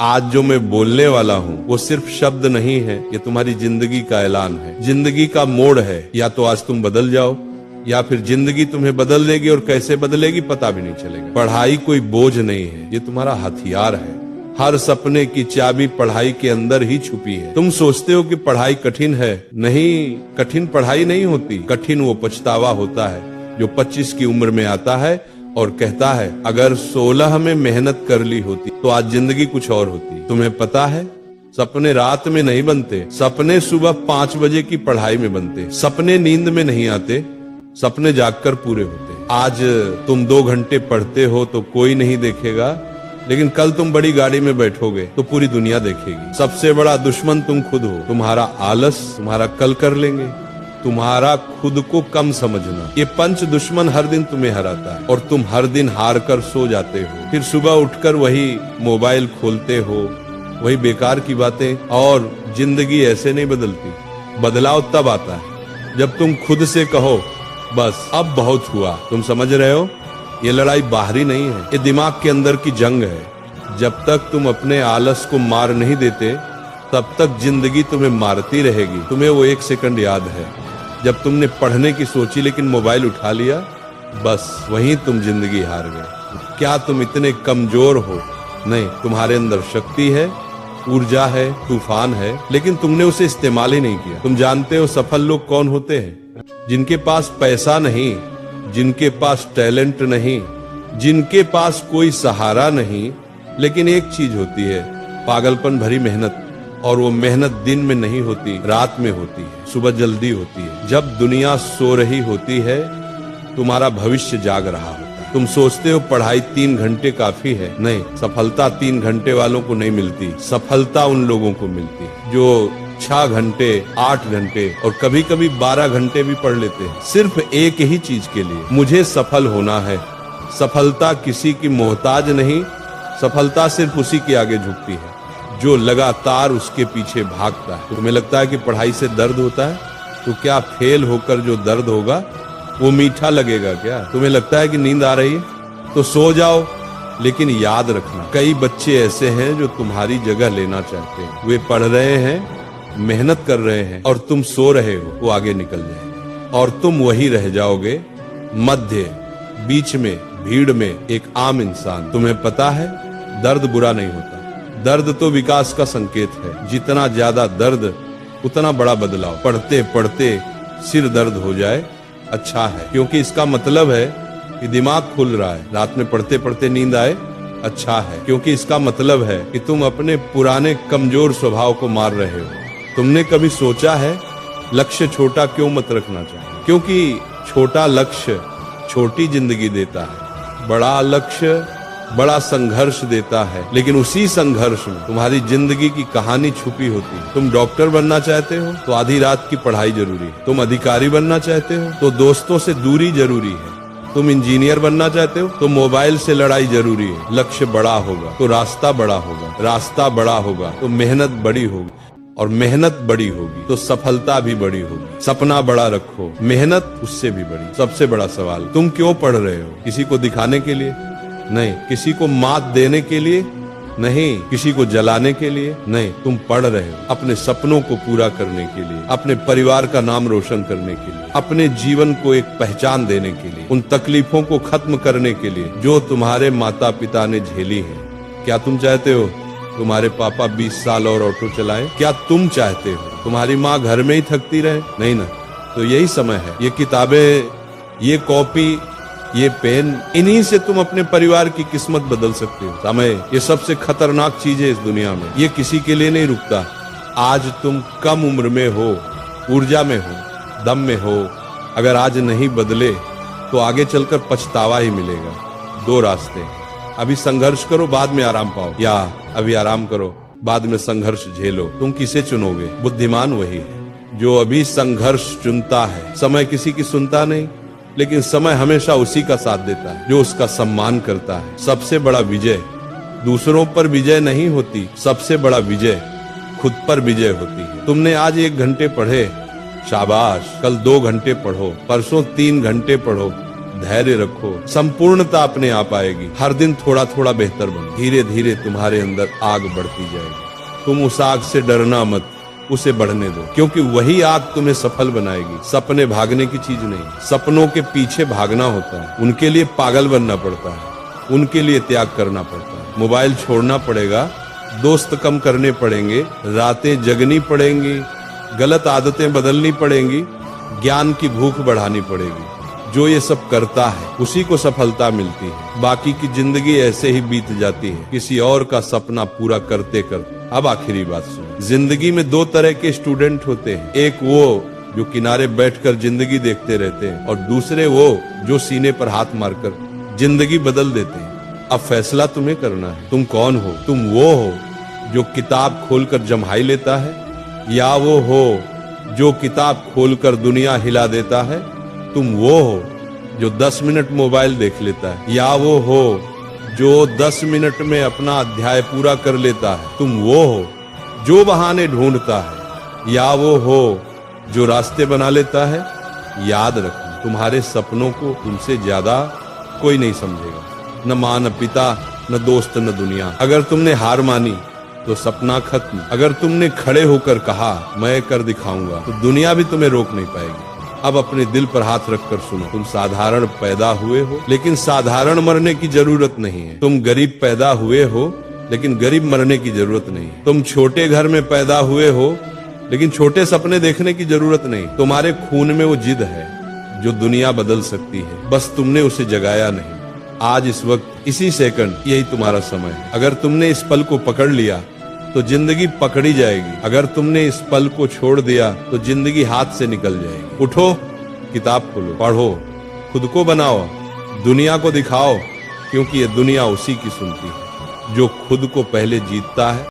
आज जो मैं बोलने वाला हूँ वो सिर्फ शब्द नहीं है, ये तुम्हारी जिंदगी का ऐलान है, जिंदगी का मोड़ है। या तो आज तुम बदल जाओ या फिर जिंदगी तुम्हें बदल देगी, और कैसे बदलेगी पता भी नहीं चलेगा। पढ़ाई कोई बोझ नहीं है, ये तुम्हारा हथियार है। हर सपने की चाबी पढ़ाई के अंदर ही छुपी है। तुम सोचते हो कि पढ़ाई कठिन है, नहीं, कठिन पढ़ाई नहीं होती, कठिन वो पछतावा होता है जो 25 की उम्र में आता है और कहता है अगर 16 में मेहनत कर ली होती तो आज जिंदगी कुछ और होती। तुम्हें पता है सपने रात में नहीं बनते, सपने सुबह 5 बजे की पढ़ाई में बनते। सपने नींद में नहीं आते, सपने जागकर पूरे होते। आज तुम 2 घंटे पढ़ते हो तो कोई नहीं देखेगा, लेकिन कल तुम बड़ी गाड़ी में बैठोगे तो पूरी दुनिया देखेगी। सबसे बड़ा दुश्मन तुम खुद हो। तुम्हारा आलस तुम्हारा कल कर लेंगे, तुम्हारा खुद को कम समझना, ये पंच दुश्मन हर दिन तुम्हें हराता है, और तुम हर दिन हार कर सो जाते हो। फिर सुबह उठकर वही मोबाइल खोलते हो, वही बेकार की बातें। और जिंदगी ऐसे नहीं बदलती, बदलाव तब आता है जब तुम खुद से कहो बस अब बहुत हुआ। तुम समझ रहे हो, ये लड़ाई बाहरी नहीं है, ये दिमाग के अंदर की जंग है। जब तक तुम अपने आलस को मार नहीं देते तब तक जिंदगी तुम्हें मारती रहेगी। तुम्हें वो 1 सेकंड याद है जब तुमने पढ़ने की सोची लेकिन मोबाइल उठा लिया, बस वहीं तुम जिंदगी हार गए। क्या तुम इतने कमजोर हो? नहीं, तुम्हारे अंदर शक्ति है, ऊर्जा है, तूफान है, लेकिन तुमने उसे इस्तेमाल ही नहीं किया। तुम जानते हो सफल लोग कौन होते हैं? जिनके पास पैसा नहीं, जिनके पास टैलेंट नहीं, जिनके पास कोई सहारा नहीं, लेकिन एक चीज होती है, पागलपन भरी मेहनत। और वो मेहनत दिन में नहीं होती, रात में होती है, सुबह जल्दी होती है। जब दुनिया सो रही होती है तुम्हारा भविष्य जाग रहा होता है। तुम सोचते हो पढ़ाई 3 घंटे काफी है, नहीं, सफलता 3 घंटे वालों को नहीं मिलती। सफलता उन लोगों को मिलती है जो 6 घंटे, 8 घंटे और कभी कभी 12 घंटे भी पढ़ लेते हैं, सिर्फ एक ही चीज के लिए, मुझे सफल होना है। सफलता किसी की मोहताज नहीं, सफलता सिर्फ उसी के आगे झुकती है जो लगातार उसके पीछे भागता है। तुम्हें लगता है कि पढ़ाई से दर्द होता है, तो क्या फेल होकर जो दर्द होगा वो मीठा लगेगा क्या? तुम्हें लगता है कि नींद आ रही है तो सो जाओ, लेकिन याद रखना कई बच्चे ऐसे हैं जो तुम्हारी जगह लेना चाहते हैं। वे पढ़ रहे हैं, मेहनत कर रहे हैं, और तुम सो रहे हो। वो आगे निकल जाएंगे और तुम वही रह जाओगे मध्य, बीच में, भीड़ में, एक आम इंसान। तुम्हें पता है दर्द बुरा नहीं होता, दर्द तो विकास का संकेत है। जितना ज्यादा दर्द उतना बड़ा बदलाव। पढ़ते पढ़ते सिर दर्द हो जाए अच्छा है, क्योंकि इसका मतलब है कि दिमाग खुल रहा है। रात में पढ़ते पढ़ते नींद आए अच्छा है, क्योंकि इसका मतलब है कि तुम अपने पुराने कमजोर स्वभाव को मार रहे हो। तुमने कभी सोचा है लक्ष्य छोटा क्यों मत रखना चाहिए? क्योंकि छोटा लक्ष्य छोटी जिंदगी देता है, बड़ा लक्ष्य बड़ा संघर्ष देता है, लेकिन उसी संघर्ष में तुम्हारी जिंदगी की कहानी छुपी होती है। तुम डॉक्टर बनना चाहते हो तो आधी रात की पढ़ाई जरूरी है। तुम अधिकारी बनना चाहते हो तो दोस्तों से दूरी जरूरी है। तुम इंजीनियर बनना चाहते हो तो मोबाइल से लड़ाई जरूरी है। लक्ष्य बड़ा होगा तो रास्ता बड़ा होगा, रास्ता बड़ा होगा तो मेहनत बड़ी होगी, और मेहनत बड़ी होगी तो सफलता भी बड़ी होगी। सपना बड़ा रखो, मेहनत उससे भी बड़ी। सबसे बड़ा सवाल, तुम क्यों पढ़ रहे हो? किसी को दिखाने के लिए नहीं, किसी को मात देने के लिए नहीं, किसी को जलाने के लिए नहीं। तुम पढ़ रहे हो अपने सपनों को पूरा करने के लिए, अपने परिवार का नाम रोशन करने के लिए, अपने जीवन को एक पहचान देने के लिए, उन तकलीफों को खत्म करने के लिए जो तुम्हारे माता पिता ने झेली है। क्या तुम चाहते हो तुम्हारे पापा 20 साल और ऑटो चलाएं? क्या तुम चाहते हो तुम्हारी माँ घर में ही थकती रहे? नहीं ना। तो यही समय है, ये किताबें, ये कॉपी, ये पेन, इन्हीं से तुम अपने परिवार की किस्मत बदल सकते हो। समय ये सबसे खतरनाक चीज है इस दुनिया में, ये किसी के लिए नहीं रुकता। आज तुम कम उम्र में हो, ऊर्जा में हो, दम में हो, अगर आज नहीं बदले तो आगे चलकर पछतावा ही मिलेगा। 2 रास्ते, अभी संघर्ष करो बाद में आराम पाओ, या अभी आराम करो बाद में संघर्ष झेलो। तुम किसे चुनोगे? बुद्धिमान वही है जो अभी संघर्ष चुनता है। समय किसी की सुनता नहीं, लेकिन समय हमेशा उसी का साथ देता है जो उसका सम्मान करता है। सबसे बड़ा विजय दूसरों पर विजय नहीं होती, सबसे बड़ा विजय खुद पर विजय होती है। तुमने आज 1 घंटे पढ़े, शाबाश, कल 2 घंटे पढ़ो, परसों 3 घंटे पढ़ो, धैर्य रखो, संपूर्णता अपने आप आएगी। हर दिन थोड़ा थोड़ा बेहतर बनो, धीरे धीरे तुम्हारे अंदर आग बढ़ती जाएगी। तुम उस आग से डरना मत, उसे बढ़ने दो, क्योंकि वही आग तुम्हें सफल बनाएगी। सपने भागने की चीज नहीं, सपनों के पीछे भागना होता है, उनके लिए पागल बनना पड़ता है, उनके लिए त्याग करना पड़ता है। मोबाइल छोड़ना पड़ेगा, दोस्त कम करने पड़ेंगे, रातें जगनी पड़ेंगी, गलत आदतें बदलनी पड़ेंगी, ज्ञान की भूख बढ़ानी पड़ेगी। जो ये सब करता है उसी को सफलता मिलती है। बाकी की जिंदगी ऐसे ही बीत जाती है, किसी और का सपना पूरा करते करते। अब आखिरी बात सुनो, जिंदगी में दो तरह के स्टूडेंट होते हैं, एक वो जो किनारे बैठकर जिंदगी देखते रहते हैं, और दूसरे वो जो सीने पर हाथ मारकर जिंदगी बदल देते हैं। अब फैसला तुम्हें करना है, तुम कौन हो? तुम वो हो जो किताब खोलकर जम्हाई लेता है, या वो हो जो किताब खोलकर दुनिया हिला देता है? तुम वो हो जो 10 मिनट मोबाइल देख लेता है, या वो हो जो 10 मिनट में अपना अध्याय पूरा कर लेता है? तुम वो हो जो बहाने ढूंढता है, या वो हो जो रास्ते बना लेता है? याद रखना, तुम्हारे सपनों को तुमसे ज्यादा कोई नहीं समझेगा, न माँ, न पिता, न दोस्त, न दुनिया। अगर तुमने हार मानी तो सपना खत्म। अगर तुमने खड़े होकर कहा मैं कर दिखाऊंगा, तो दुनिया भी तुम्हें रोक नहीं पाएगी। अब अपने दिल पर हाथ रखकर सुनो, तुम साधारण पैदा हुए हो, लेकिन साधारण मरने की जरूरत नहीं है। तुम गरीब पैदा हुए हो, लेकिन गरीब मरने की जरूरत नहीं है। तुम छोटे घर में पैदा हुए हो, लेकिन छोटे सपने देखने की जरूरत नहीं। तुम्हारे खून में वो जिद है जो दुनिया बदल सकती है, बस तुमने उसे जगाया नहीं। आज इस वक्त इसी सेकंड यही तुम्हारा समय है। अगर तुमने इस पल को पकड़ लिया तो जिंदगी पकड़ी जाएगी, अगर तुमने इस पल को छोड़ दिया तो जिंदगी हाथ से निकल जाएगी। उठो, किताब खोलो, पढ़ो, खुद को बनाओ, दुनिया को दिखाओ, क्योंकि ये दुनिया उसी की सुनती है जो खुद को पहले जीतता है।